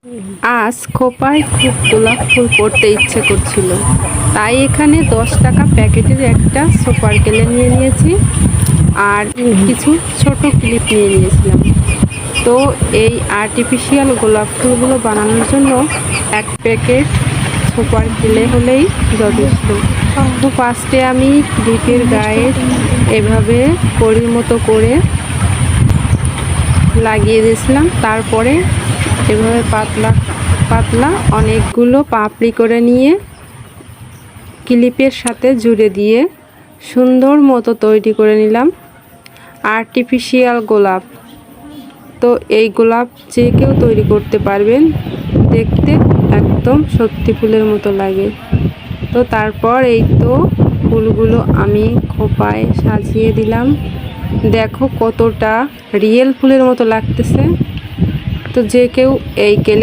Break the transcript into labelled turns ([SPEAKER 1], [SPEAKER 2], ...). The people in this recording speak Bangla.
[SPEAKER 1] আজ খোপায় খুব গোলাপ ফুল করতে ইচ্ছে করছিল, তাই এখানে 10 টাকা প্যাকেটের একটা সুপার কেলে নিয়ে নিয়েছি আর কিছু ছোট ক্লিপ নিয়ে নিয়েছিলাম। তো এই আর্টিফিশিয়াল গোলাপ ফুলগুলো বানানোর জন্য এক প্যাকেট সুপার কেলে হলেই যথেষ্ট। তো ফার্স্টে আমি ক্লিপের গায়ে এভাবে কড়ির মতো করে লাগিয়ে দিয়েছিলাম, তারপরে এভাবে পাতলা পাতলা অনেকগুলো পাপড়ি করে নিয়ে ক্লিপের সাথে জুড়ে দিয়ে সুন্দর মতো তৈরি করে নিলাম আর্টিফিশিয়াল গোলাপ। তো এই গোলাপ যে কেউ তৈরি করতে পারবেন, দেখতে একদম সত্যি ফুলের মতো লাগে। তো তারপর এই তো ফুলগুলো আমি খোপায় সাজিয়ে দিলাম, দেখো কতটা রিয়েল ফুলের মতো লাগতেছে। তো যে কেউ এই কেলে